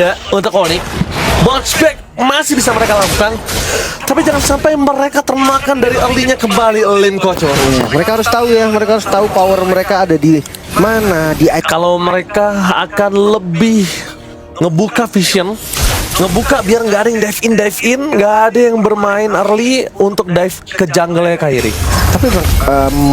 Ya, untuk Onyx, bounce back masih bisa mereka lakukan, tapi jangan sampai mereka termakan dari early-nya kembali Lin Coach. Ya, mereka harus tahu ya, mereka harus tahu power mereka ada di mana. Kalau mereka akan lebih ngebuka vision, ngebuka biar nggak ada yang dive in, nggak ada yang bermain early untuk dive ke jungle-nya Kairi. Tapi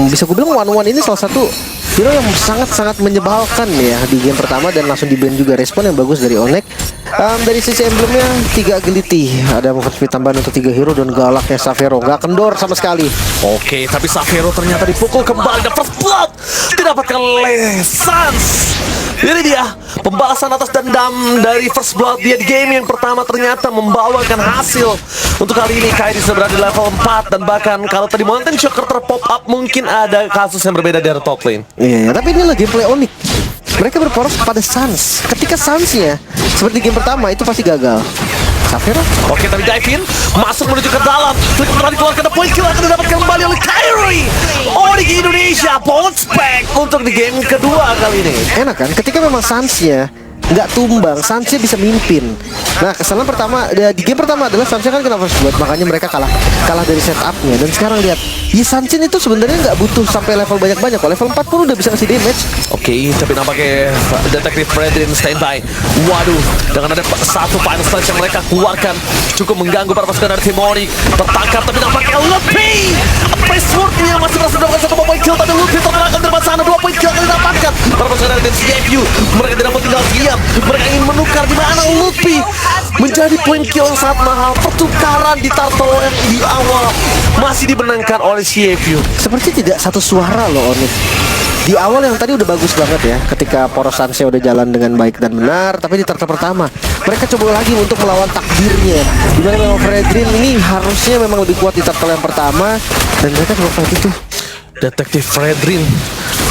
bisa gue bilang one-one ini salah satu hero yang sangat-sangat menyebalkan ya di game pertama, dan langsung di-ban juga. Respon yang bagus dari Onyx. Dari sisi emblemnya 3 ability, ada movement speed tambahan untuk 3 hero, dan galaknya Xavero nggak kendor sama sekali. Oke, tapi Xavero ternyata dipukul kembali dan first blood didapatkan oleh Sans. Ini dia pembalasan atas dendam dari first blood dia di game yang pertama, ternyata membawakan hasil. Untuk kali ini Kairi sudah berada di level 4, dan bahkan kalau tadi Mountain Shocker terpop up mungkin ada kasus yang berbeda dari top lane. Iya, tapi inilah gameplay Onyx. Mereka berporos pada Sans. Ketika Sansnya seperti game pertama, itu pasti gagal. Xavero. Oke, tapi dive in, masuk menuju ke dalam. Klik pertama dikeluarkan, dan point kill akan didapatkan kembali oleh Kairi. Onyx Indonesia bounce back untuk di game kedua kali ini. Enak kan? Ketika memang Sansnya nggak tumbang, Sansnya bisa mimpin. Nah, kesalahan pertama di game pertama adalah Sansnya kan kena first blood, makanya mereka kalah dari setupnya. Dan sekarang lihat, di Sansin itu sebenarnya nggak butuh sampai level banyak-banyak. Kalau level 40 udah bisa ngasih damage. Oke, tapi nampaknya Detektif Fredrin standby. Waduh, dengan ada satu final slash yang mereka keluarkan cukup mengganggu para pasukan dari tim Onyx. Tertangkap, tapi nampaknya Lutfi Pressword-nya masih berhasil mendapatkan satu poin kill, tapi Lutfi tertangkap dari sana. 2 poin kill akan didapatkan para pasukan dari tim CFU. Mereka tidak mau tinggal diam, mereka ingin menukar di mana Lutfi menjadi poin kill yang sangat mahal. Pertukaran di turtle yang di awal masih dimenangkan oleh CFU. Seperti tidak satu suara loh Onyx. Di awal yang tadi udah bagus banget ya, ketika poros Sansnya udah jalan dengan baik dan benar. Tapi di turtle pertama mereka coba lagi untuk melawan takdirnya, dimana memang Fredrin ini harusnya memang lebih kuat di turtle yang pertama, dan mereka coba fight itu. Detektif Fredrin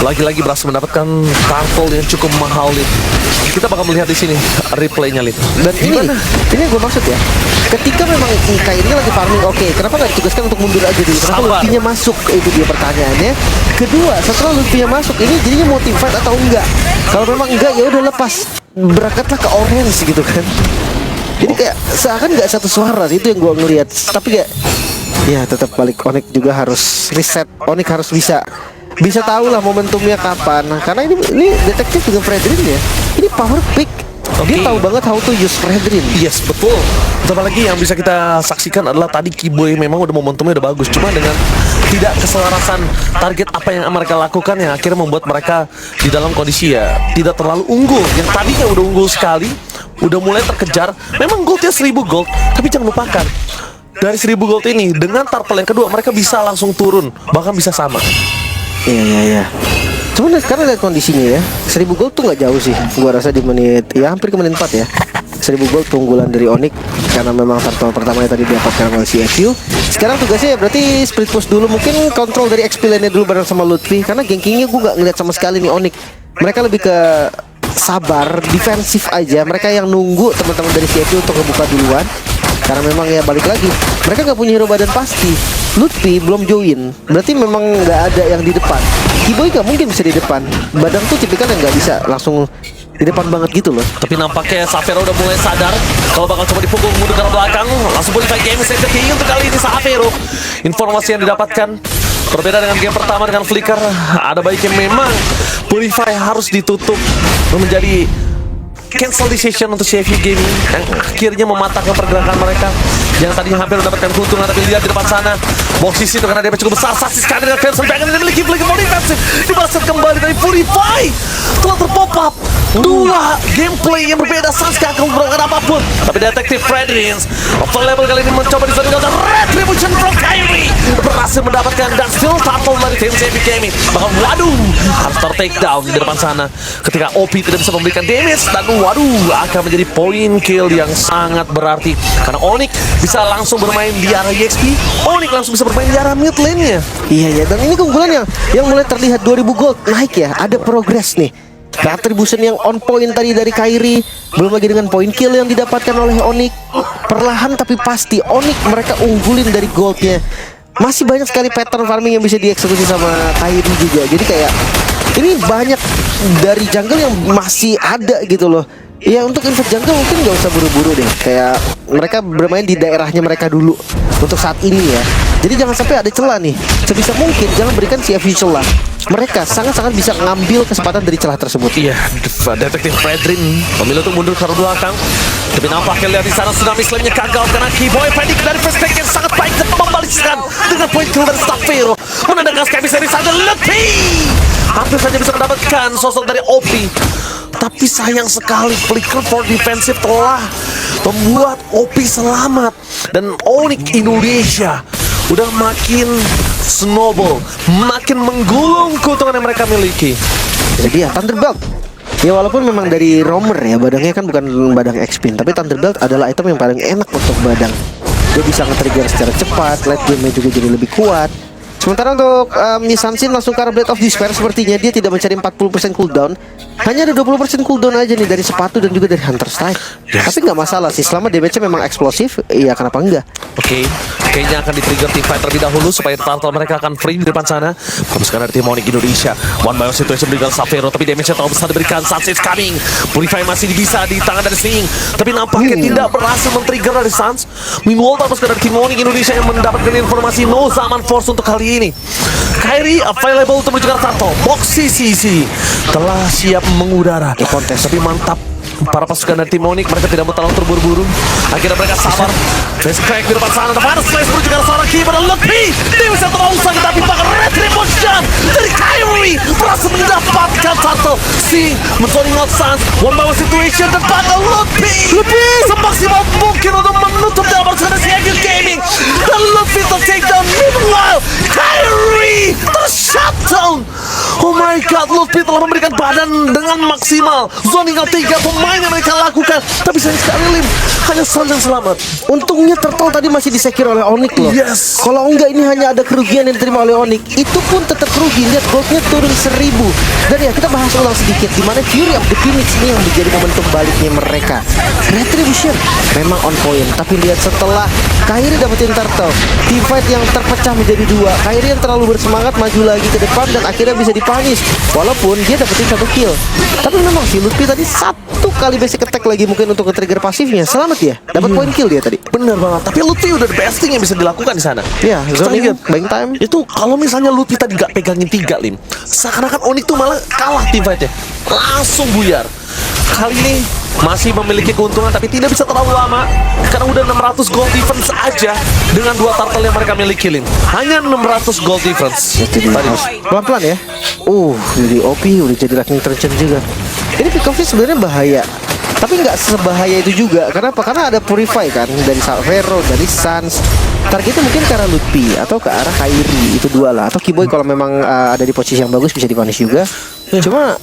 lagi-lagi berhasil mendapatkan turtle yang cukup mahal, Lid. Kita bakal melihat di sini replaynya, Lid. Dan ini yang gue maksud ya, ketika memang Kairi lagi farming, oke, kenapa nggak ditugaskan untuk mundur aja dulu? Kenapa Lutfi-nya masuk? Itu dia pertanyaannya. Kedua, setelah Lutfi-nya masuk, ini jadinya mau team fight atau enggak? Kalau memang enggak, ya udah lepas, berangkatlah ke orange gitu kan. Jadi kayak seakan nggak satu suara sih, itu yang gue ngelihat. Tapi kayak ya tetap balik, Onyx juga harus reset. Onyx harus bisa tahu lah momentumnya kapan. Nah, karena ini detektif dengan Fredrin ya, ini power pick. Dia tahu banget how to use Fredrin. Yes, betul. Tambah lagi yang bisa kita saksikan adalah tadi Kiboy memang udah momentumnya udah bagus, cuma dengan tidak keselarasan target apa yang mereka lakukan yang akhirnya membuat mereka di dalam kondisi ya tidak terlalu unggul. Yang tadinya udah unggul sekali, udah mulai terkejar. Memang goldnya 1000 gold, tapi jangan lupakan dari 1000 gold ini dengan turtle yang kedua mereka bisa langsung turun, bahkan bisa sama. Iya. Cuman sekarang lihat kondisinya ya, 1000 gold tuh nggak jauh sih. Gua rasa di menit, ya hampir ke menit 4 ya. 1000 gold keunggulan dari Onyx, karena memang turtle pertamanya tadi didapatkan oleh CFU. Sekarang tugasnya ya berarti split push dulu, mungkin kontrol dari XP lane-nya dulu bareng sama Lutfi. Karena gankingnya gue nggak ngeliat sama sekali nih Onyx. Mereka lebih ke sabar, defensif aja. Mereka yang nunggu teman-teman dari CFU untuk ngebuka duluan. Karena memang ya balik lagi, mereka nggak punya hero badan pasti. Lutfi belum join, berarti memang nggak ada yang di depan. Kiboy nggak mungkin bisa di depan. Badang tuh tipikal yang nggak bisa langsung di depan banget gitu loh. Tapi nampaknya Xavero udah mulai sadar kalau bakal coba dipukul mundur ke belakang. Langsung bonify game set key untuk kali ini Xavero. Informasi yang didapatkan berbeda dengan game pertama dengan Flicker. Ada baiknya memang bonify harus ditutup menjadi cancel decision untuk CFU Gaming yang akhirnya mematahkan pergerakan mereka yang tadinya hampir mendapatkan keuntungan. Tapi lihat di depan sana posisi itu karena dia cukup besar, saksi sekali dengan Ferguson pengen memiliki more defensive, dibalaskan kembali dari Purify. Telah terpop up dua gameplay yang berbeda. Sasuke akan menggunakan apapun, tapi Detektif Fredrin available kali ini mencoba disodongkan dan Retribution from Kairi berhasil mendapatkan dan still turtle dari tim CFU Gaming. Bahkan waduh harus take down di depan sana ketika OP tidak bisa memberikan damage, dan waduh akan menjadi point kill yang sangat berarti karena Onyx bisa langsung bermain di arah EXP. Onyx langsung bisa bermain di arah mid lane-nya. Iya, dan ini keunggulan yang mulai terlihat. 2000 gold naik ya, ada progress nih. Retribution yang on point tadi dari Kairi, belum lagi dengan point kill yang didapatkan oleh Onyx. Perlahan tapi pasti Onyx mereka unggulin dari goldnya. Masih banyak sekali pattern farming yang bisa dieksekusi sama Kairi juga. Jadi kayak ini banyak dari jungle yang masih ada gitu loh. Ya untuk invade jungle mungkin nggak usah buru-buru deh. Kayak mereka bermain di daerahnya mereka dulu untuk saat ini ya. Jadi jangan sampai ada celah nih. Sebisa mungkin jangan berikan CFU celah. Mereka sangat-sangat bisa ngambil kesempatan dari celah tersebut. Iya, detektif Fredrin memilih untuk mundur ke arah belakang. Tapi nampaknya lihat di sana tsunami slam-nya gagal karena Keyboy Panic dari first take yang sangat baik dan membalikkan dengan poin kill dari Stafero. Menandangkan Skype seri saja lebih. Hampir saja bisa mendapatkan sosok dari OP. Tapi sayang sekali Flicker for Defensive telah membuat OP selamat. Dan Onyx Indonesia udah makin snowball, makin menggulung keuntungan yang mereka miliki. Jadi ya Thunderbelt. Ya walaupun memang dari roamer ya, badangnya kan bukan badang X-Pin, tapi Thunderbelt adalah item yang paling enak untuk badang. Dia bisa nge-trigger secara cepat, late game-nya juga jadi lebih kuat. Sementara untuk Sansin langsung ke arah Blade of Despair, sepertinya dia tidak mencari 40% cooldown. Hanya ada 20% cooldown aja nih dari sepatu dan juga dari Hunter Strike. Tapi nggak masalah sih, selama damage-nya memang eksplosif, iya kenapa enggak? Oke, kayaknya akan di-trigger teamfight terlebih dahulu supaya turtle mereka akan free di depan sana. Fokuskan dari tim Onyx Indonesia. One by one situation berikan Xavero, tapi damage-nya terlalu besar diberikan. Suns is coming. Purify masih bisa di tangan dari Sing, tapi nampaknya tidak berhasil men-trigger dari Suns. Meanwhile, fokuskan dari tim Onyx Indonesia yang mendapatkan informasi no zaman force untuk kali ini. Kyrie available untuk menuju ke turtle. Boxy CC telah siap mengudara. Kontes Tapi mantap, para pasukan dari tim Onyx mereka tidak mau terlalu terburu-buru. Akhirnya mereka sabar. Face crack di depan sana. Ada Slash menuju ke seorang keeper dan lebih. Dia bisa terlalu sakit tapi bahkan retribution dari Kyrie berhasil mendapatkan turtle. Si menzoning out Suns. One by one situation dan bahkan lebih semaksimal mungkin untuk menutup dalam persaingan si Agil Gaming. Dan lebih ter-takedown. Meanwhile Kyrie ter-shutdown. Oh my god, Luffy telah memberikan badan dengan maksimal. Zoning out 3 pemain yang mereka lakukan. Tapi sayang sekali Lim, hanya Suns yang selamat. Untungnya Turtle tadi masih disecure oleh Onyx loh. Yes. Kalau enggak ini hanya ada kerugian yang diterima oleh Onyx. Itu pun tetap rugi. Lihat goldnya turun 1000. Dan ya kita bahas ulang sedikit di mana Fury of the Phoenix ini yang menjadi momentum baliknya mereka. Retribution memang on point. Tapi lihat setelah Kyrie dapetin Turtle, team fight yang terpecah menjadi dua. Kyrie yang terlalu bersemangat maju lagi ke depan dan akhirnya bisa dipunish. Walaupun dia dapetin 1 kill. Tapi memang si Luffy tadi 1 kali basic attack lagi mungkin untuk nge-trigger pasifnya. Selamat ya, dapat point kill dia tadi. Bener banget. Tapi Luffy udah the best thing yang bisa dilakukan di sana. Ya, zoning buying time. Itu kalau misalnya Luffy tadi gak pegangin 3 Lim, seakan-akan Onyx tuh malah kalah team fight-nya. Langsung buyar. Kali ini masih memiliki keuntungan tapi tidak bisa terlalu lama karena udah 600 gold difference aja dengan 2 turtle yang mereka miliki Lim. Hanya 600 gold difference. Pelan-pelan ya. Jadi OP udah jadi lightning tension juga. Ini pick off sebenarnya bahaya. Tapi nggak sebahaya itu juga. Kenapa? Karena ada Purify kan dari Xavero, dari Suns. Targetnya mungkin ke arah Luffy atau ke arah Kyrie. Itu dua lah. Atau Keyboy kalau memang ada di posisi yang bagus bisa dipunish juga. Cuma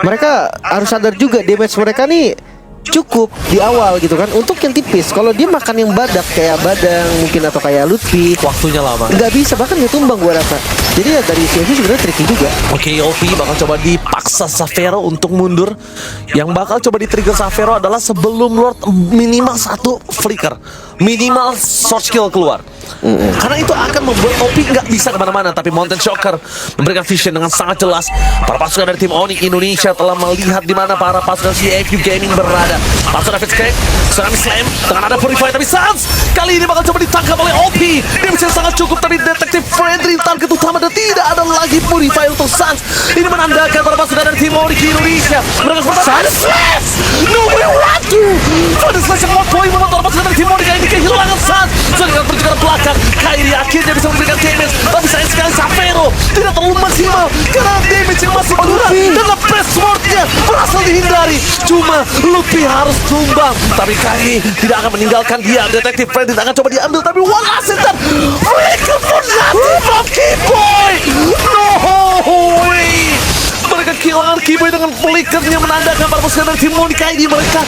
mereka harus sadar juga damage mereka nih cukup di awal gitu kan untuk yang tipis. Kalau dia makan yang badak kayak badang mungkin atau kayak Luffy, waktunya lama. nggak bisa, bahkan dia tumbang gua rasa. Jadi ya dari sini sebenarnya tricky juga. Oke, OP bakal coba dipaksa Xavero untuk mundur. Yang bakal coba di-trigger Xavero adalah sebelum Lord minimal 1 flicker, minimal short skill keluar. Karena itu akan membuat OP nggak bisa kemana-mana. Tapi Mountain Shocker memberikan vision dengan sangat jelas. Para pasukan dari tim Onyx Indonesia telah melihat di mana para pasukan CFU Gaming berada. Pasukan Fitz Crack, Tsunami Slam dengan ada Purify. Tapi Suns kali ini bakal coba ditangkap oleh OP. Dia bisa sangat cukup, tapi detektif Friendly target utama dan tidak ada lagi Purify untuk Suns. Ini menandakan para pasukan dari tim Onyx Indonesia mereka seperti Slash. No way, what to? Pada Slash yang 1 point membuat para pasukan dari tim Onyx ini kehilangan Suns. Soalnya dengan perjuangan belakang Kyrie akhirnya bisa memberikan damage. Tapi sayang sekali Xavero tidak terlalu maksimal karena damage yang masih kurang. Dan press swordnya berhasil dihindari. Cuma Luffy harus tumbang. Tapi Kyrie tidak akan meninggalkan dia. Detektif Friendly akan coba diambil. Tapi one last dan Flicker for nothing from Keyboy. No way. Mereka kehilangan Keyboy dengan flickernya, menandakan para pasukan dari tim Onyx ini mereka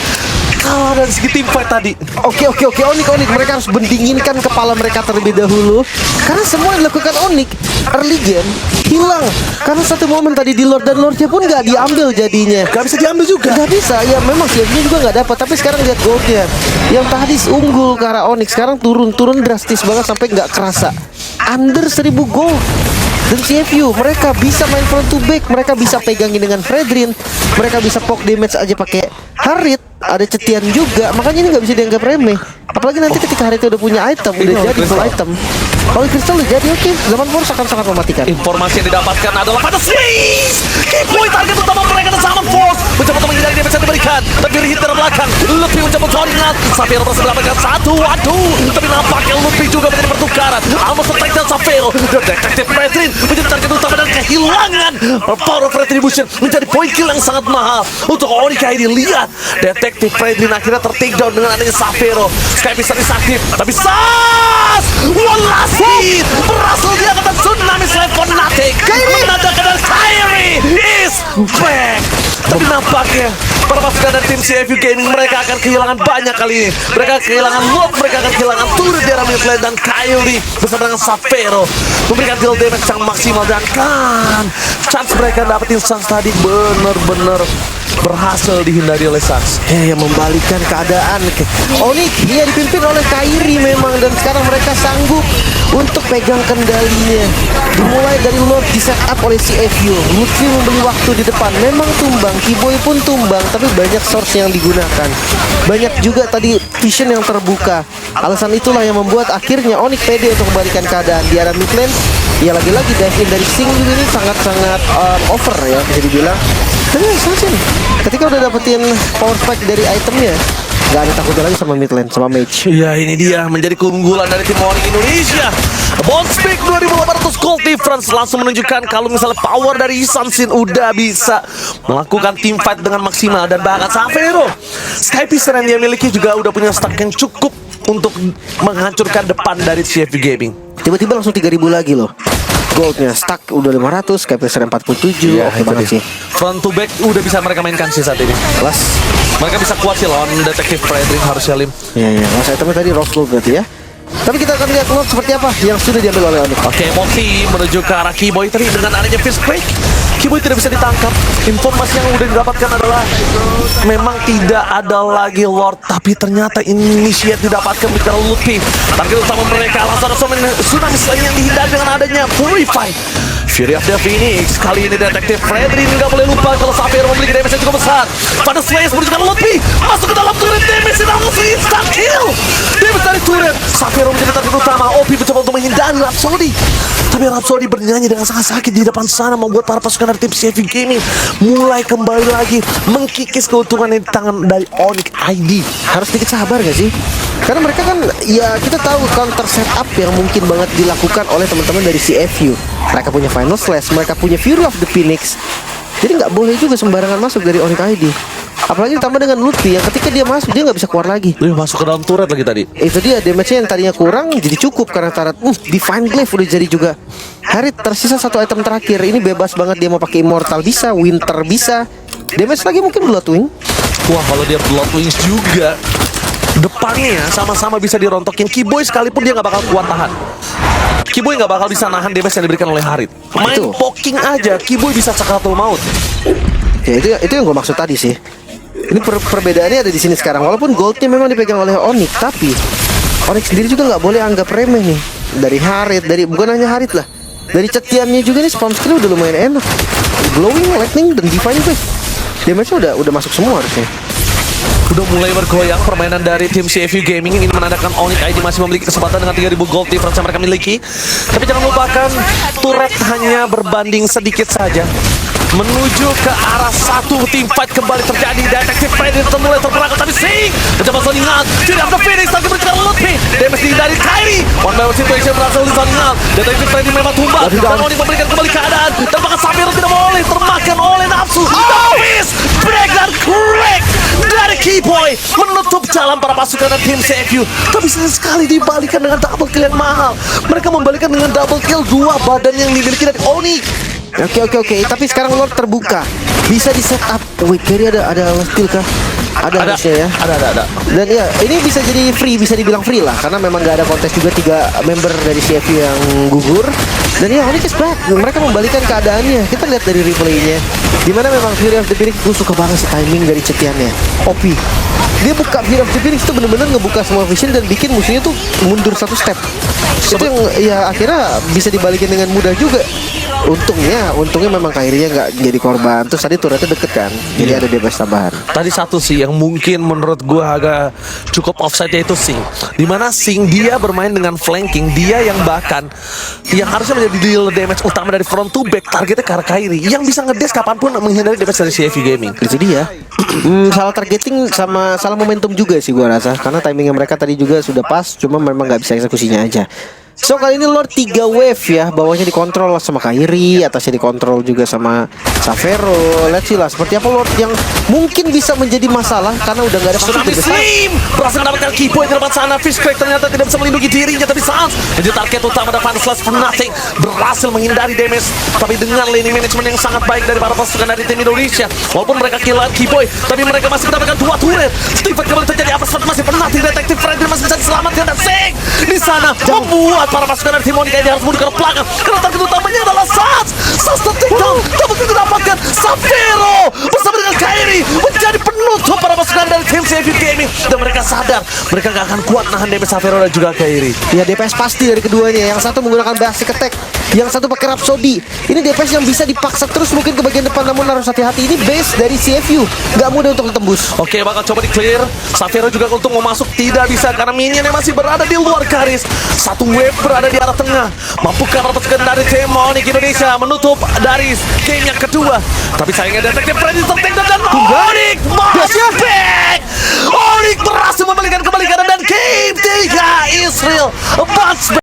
kalah dari segi team fight tadi. Oke, Onyx mereka harus bendinginkan kepala mereka terlebih dahulu. Karena semua yang dilakukan Onyx early game hilang. Karena satu momen tadi di Lord dan Lordnya pun nggak diambil jadinya. Gak bisa diambil juga. Gak bisa, ya memang CFG juga nggak dapat. Tapi sekarang lihat goldnya. Yang tadi unggul ke arah Onyx sekarang turun drastis banget sampai nggak kerasa. Under 1000 gold. Dan CFU mereka bisa main front to back, mereka bisa pegangin dengan Fredrin, mereka bisa poke damage aja pakai Harit, ada Cetian juga, makanya ini nggak bisa dianggap remeh. Apalagi nanti ketika Harit udah punya item, udah jadi full item. Kalau Crystal udah jadi, oke, Zaman Force akan sangat mematikan. Informasi yang didapatkan adalah pada Swiss. Key point target utama mereka dan Zaman Force mencoba untuk menghindari damage yang diberikan, tapi hit dari belakang. Luffy mencoba coordinat, Xavier berhasil mendapatkan satu. Waduh, tapi nampaknya Luffy juga menjadi pertukaran. Almost attack dan Xavier. Detektif Fredrin menjadi target utama dan kehilangan power of retribution menjadi poin kill yang sangat mahal untuk Onyx ID. Lihat, Detektif Fredrin akhirnya tertakedown dengan adanya Xavier. Sky bisa disaktif, tapi Sas! One last hit! Berhasil dia kata Tsunami Slave Fanatic menandakan Kyrie is back! Tapi nampaknya para pasukan dari tim CFU Gaming mereka akan kehilangan banyak kali ini. Mereka kehilangan Lot, mereka akan kehilangan turret di arah midlane dan Kyrie bersama dengan Xavier memberikan deal damage yang maksimal dan kan chance mereka dapetin Sans tadi bener-bener berhasil dihindari oleh Sans. Yang membalikkan keadaan. Onyx dia dipimpin oleh Kyrie memang, dan sekarang mereka sanggup untuk pegang kendalinya. Dimulai dari Lord di setup oleh CFU. Lutfi membeli waktu di depan, memang tumbang, Kiboy pun tumbang, tapi banyak source yang digunakan. Banyak juga tadi vision yang terbuka. Alasan itulah yang membuat akhirnya Onyx pede untuk membalikan keadaan di arah mid lane. Ya lagi-lagi dive in dari Sing juga ini sangat-sangat over ya bisa dibilang. Tapi Assassin ketika udah dapetin power spike dari itemnya, gak ada takutnya lagi sama mid lane, sama mage. Ya ini dia menjadi keunggulan dari tim Onyx Indonesia. Bondspeak 2800 gold difference langsung menunjukkan kalau misalnya power dari Samsin udah bisa melakukan team fight dengan maksimal. Dan bahkan Xavier, Skypiece yang dia miliki juga udah punya stack yang cukup untuk menghancurkan depan dari CFU Gaming. Tiba-tiba langsung 3000 lagi loh goldnya, stack udah 500, KPSR 47. Ya, oke banget sih. Front to back udah bisa mereka mainkan sih saat ini. Kelas. Mereka bisa kuat sih lawan Detektif Fredrin harusnya Lim. Iya, kelas itemnya tadi Rocklow berarti ya. Tapi kita akan lihat Lord seperti apa yang sudah diambil oleh Onyx. Oke, Moxie menuju ke arah Kiboy tadi dengan adanya Fist Break. Kiboy tidak bisa ditangkap. Informasi yang udah didapatkan adalah memang tidak ada lagi Lord, tapi ternyata initiate didapatkan oleh Luffy. Target utama mereka langsung ada Tsunami Slime yang dihindari dengan adanya Purify. Fury of the Phoenix. Kali ini Detektif Fredrin nggak boleh lupa kalau Xavier memiliki damage yang cukup besar. Pada Slayer menuju ke Luffy, masuk ke dalam turret, damage dan Luffy instant kill. Damage dari turret, Xavier menjadi target utama. OP mencoba untuk menghindari Rhapsody, tapi Rhapsody bernyanyi dengan sangat sakit di depan sana, membuat para pasukan dari tim CFU Gaming mulai kembali lagi mengkikis keuntungan di tangan dari Onyx ID. Harus sedikit sabar gak sih? Karena mereka kan, ya kita tahu counter setup yang mungkin banget dilakukan oleh teman-teman dari CFU. Mereka punya Final Slash, mereka punya Fury of the Phoenix. Jadi nggak boleh juga sembarangan masuk dari Onyx ID. Apalagi ditambah dengan Lutfi yang ketika dia masuk dia nggak bisa keluar lagi. Dia masuk ke dalam turret lagi tadi. Itu dia damage-nya yang tadinya kurang jadi cukup karena tarat. Divine Glaive udah jadi juga. Harit tersisa satu item terakhir. Ini bebas banget, dia mau pakai Immortal bisa, Winter bisa. Damage lagi mungkin Bloodwing. Wah, kalau dia Blood Wings juga depannya sama-sama bisa dirontokin. Kiboy sekalipun dia nggak bakal kuat tahan. Kiboy nggak bakal bisa nahan damage yang diberikan oleh Harit. Main Itu. poking aja, Kiboy bisa cakatul maut. Ya itu yang gue maksud tadi sih. Ini perbedaannya ada di sini sekarang. Walaupun goldnya memang dipegang oleh Onyx, tapi Onyx sendiri juga nggak boleh anggap remeh nih. Dari Harit, bukan hanya Harit lah, dari Cetiannya juga nih spawn skill udah lumayan enak. Glowing, Lightning, dan Divine Wave. Damage-nya udah masuk semua harusnya. Udah mulai bergoyang permainan dari tim CFU Gaming. Ini menandakan Onyx ID masih memiliki kesempatan dengan 3000 gold difference yang mereka miliki. Tapi jangan lupakan turret hanya berbanding sedikit saja. Menuju ke arah satu tim fight kembali terjadi. Detektif Fredrin mulai terperangkap, tapi Sing mencoba saling out. Fury of the Phoenix lagi bergerak Luffy. Damage dari Kyrie. One by one situation berhasil saling out. Detektif Fredrin memang tumbang dan Onyx memberikan kembali keadaan. Dan bahkan Xavier tidak boleh termakan oleh nafsu. Habis break dan crack dari Kiboy menutup jalan para pasukan dan tim CFU. Tapi sayang sekali dibalikan dengan double kill yang mahal. Mereka membalikan dengan double kill dua badan yang dimiliki dari Onyx. Oke. Tapi sekarang Lord terbuka, bisa di setup. Wait, Gary ada steal kah? Ada harusnya ya. Ada. Dan ya, ini bisa jadi free, bisa dibilang free lah, karena memang nggak ada kontes juga 3 member dari CFU yang gugur. Dan ya, Onyx is back. Mereka membalikan keadaannya. Kita lihat dari replaynya, dimana memang Fury of the Phoenix, gue suka banget sih timing dari Cetiannya. OP. dia buka Fear of the Phoenix itu bener-bener ngebuka semua vision dan bikin musuhnya tuh mundur satu step. Itu yang ya akhirnya bisa dibalikin dengan mudah juga. Untungnya memang Kairi nggak jadi korban. Terus tadi turretnya deket kan, jadi ada DPS tambahan. Tadi satu sih yang mungkin menurut gua agak cukup offside, yaitu Sing. Dimana Sing dia bermain dengan flanking, dia yang bahkan yang harusnya menjadi deal damage utama dari front to back, targetnya ke arah Kairi yang bisa ngedes kapanpun menghindari damage dari CFU Gaming. Itu dia. Salah targeting sama salah momentum juga sih gua rasa, karena timingnya mereka tadi juga sudah pas, cuma memang nggak bisa eksekusinya aja. So kali ini Lord 3 wave ya, bawahnya dikontrol sama Kairi, atasnya dikontrol juga sama Xavero. Let's see lah seperti apa Lord yang mungkin bisa menjadi masalah karena udah gak ada Tsunami Slim berhasil mendapatkan key point di depan sana. Fishcrack ternyata tidak bisa melindungi dirinya, tapi Sans menjadi target utama dan Slash for nothing berhasil menghindari damage, tapi dengan lane management yang sangat baik dari para pasukan dari tim Indonesia. Walaupun mereka kehilangan key point, tapi mereka masih mendapatkan 2 turret. Stephen kembali terjadi apa masih pernah detektif Freddy masih bisa diselamatkan, dan Sing di sana membuat para pasukan dari tim Monica ini harus mundur ke belakang karena target utamanya adalah Sans. Sans tertinggal, tak begitu dapatkan Xavero bersama dengan Kairi menjadi penutup para pasukan dari tim CFU Gaming, dan mereka sadar mereka gak akan kuat nahan damage Xavero dan juga Kairi. Ya DPS pasti dari keduanya. Yang satu menggunakan basic attack, yang satu pakai Rhapsody. Ini DPS yang bisa dipaksa terus mungkin ke bagian depan, namun harus hati-hati. Ini base dari CFU, gak mudah untuk ditembus. Oke, bakal coba di clear. Xavero juga untuk mau masuk tidak bisa karena minionnya masih berada di luar garis. Satu wave berada di arah tengah. Mampukah para pasukan dari tim Onyx Indonesia menutup dari game yang kedua? Tapi sayangnya detektif Freddy tertinggal dan Onyx masih back. Onyx berhasil membalikan kembali keadaan dan game 3 Israel bounce back.